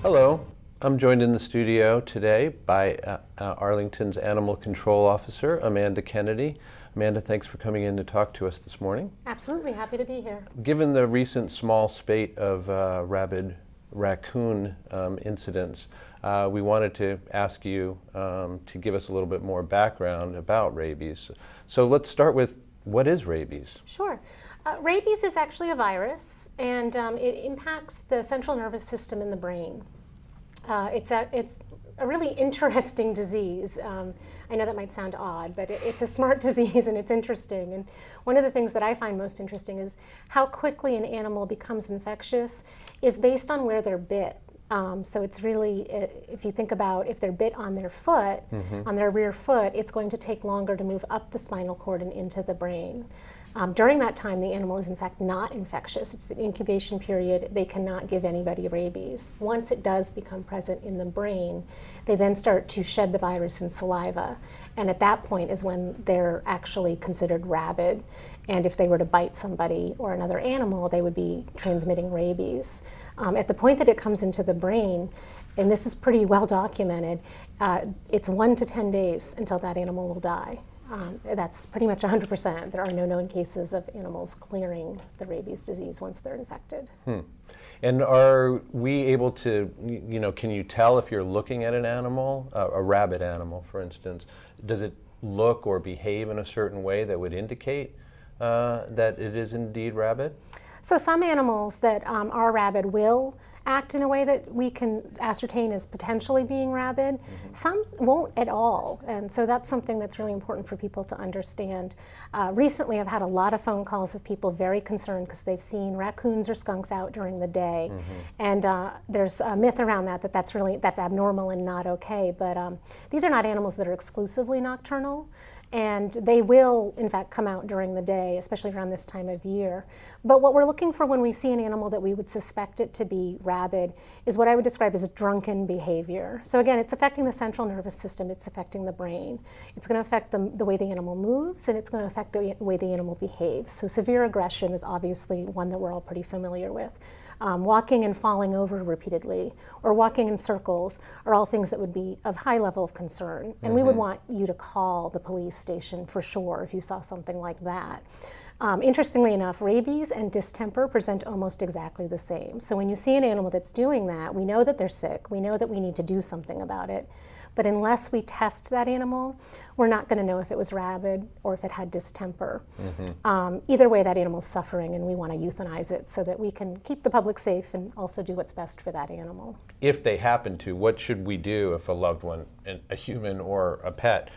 Hello, I'm joined in the studio today by Arlington's Animal Control Officer, Amanda Kennedy. Amanda, thanks for coming in to talk to us this morning. Absolutely, happy to be here. Given the recent small spate of rabid raccoon incidents, we wanted to ask you to give us a little bit more background about rabies. So let's start with, what is rabies? Sure. Rabies is actually a virus, and it impacts the central nervous system in the brain. It's a really interesting disease. I know that might sound odd, but it's a smart disease and it's interesting. And one of the things that I find most interesting is how quickly an animal becomes infectious is based on where they're bit. So it's really, if you think about if they're bit on their foot, on their rear foot, it's going to take longer to move up the spinal cord and into the brain. During that time, the animal is in fact not infectious. It's the incubation period. They cannot give anybody rabies. Once it does become present in the brain, they then start to shed the virus in saliva. And at that point is when they're actually considered rabid. And if they were to bite somebody or another animal, they would be transmitting rabies. At the point that it comes into the brain, and this is pretty well documented, it's 1 to 10 days until that animal will die. That's pretty much 100%. There are no known cases of animals clearing the rabies disease once they're infected. And are we able to, can you tell if you're looking at an animal, a rabid animal, for instance, does it look or behave in a certain way that would indicate that it is indeed rabid? So some animals that are rabid will act in a way that we can ascertain as potentially being rabid. Some won't at all, and so that's something that's really important for people to understand. Recently I've had a lot of phone calls of people very concerned because they've seen raccoons or skunks out during the day, and there's a myth around that's abnormal and not okay, but these are not animals that are exclusively nocturnal. And they will, in fact, come out during the day, especially around this time of year. But what we're looking for when we see an animal that we would suspect it to be rabid is what I would describe as drunken behavior. So again, it's affecting the central nervous system, it's affecting the brain. It's going to affect the way the animal moves, and it's going to affect the way the animal behaves. So severe aggression is obviously one that we're all pretty familiar with. Walking and falling over repeatedly, or walking in circles, are all things that would be of high level of concern. And we would want you to call the police station for sure if you saw something like that. Interestingly enough, rabies and distemper present almost exactly the same. So when you see an animal that's doing that, we know that they're sick, we know that we need to do something about it. But unless we test that animal, we're not going to know if it was rabid or if it had distemper. Either way, that animal's suffering, and we want to euthanize it so that we can keep the public safe and also do what's best for that animal. If they happen to, what should we do if a loved one, a human or a pet,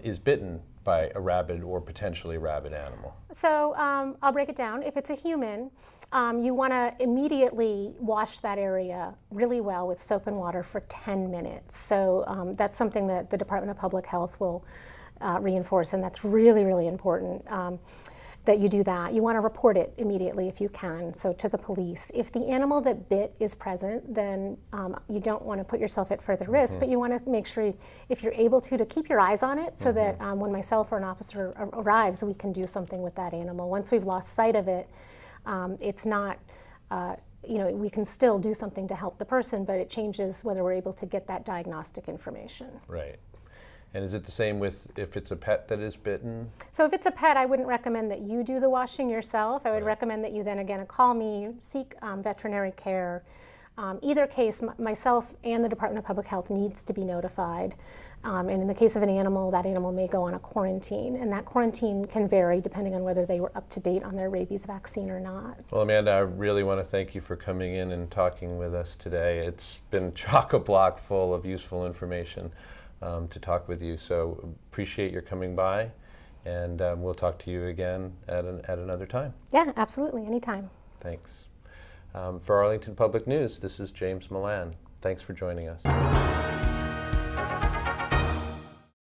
is bitten by a rabid or potentially rabid animal? So I'll break it down. If it's a human, you want to immediately wash that area really well with soap and water for 10 minutes. So that's something that the Department of Public Health will reinforce, and that's really, really important. That you do that. You want to report it immediately if you can, so to the police. If the animal that bit is present, then you don't want to put yourself at further risk, but you want to make sure, if you're able to keep your eyes on it so that when myself or an officer arrives, we can do something with that animal. Once we've lost sight of it, it's not, we can still do something to help the person, but it changes whether we're able to get that diagnostic information. Right. And is it the same with if it's a pet that is bitten? So if it's a pet, I wouldn't recommend that you do the washing yourself. I would recommend that you then again call me, seek veterinary care. Either case, myself and the Department of Public Health needs to be notified. And in the case of an animal, that animal may go on a quarantine. And that quarantine can vary depending on whether they were up to date on their rabies vaccine or not. Well, Amanda, I really want to thank you for coming in and talking with us today. It's been chock-a-block full of useful information to talk with you. So appreciate your coming by, and we'll talk to you again at another time. Yeah, absolutely, anytime. Thanks. For Arlington Public News, this is James Milan. Thanks for joining us.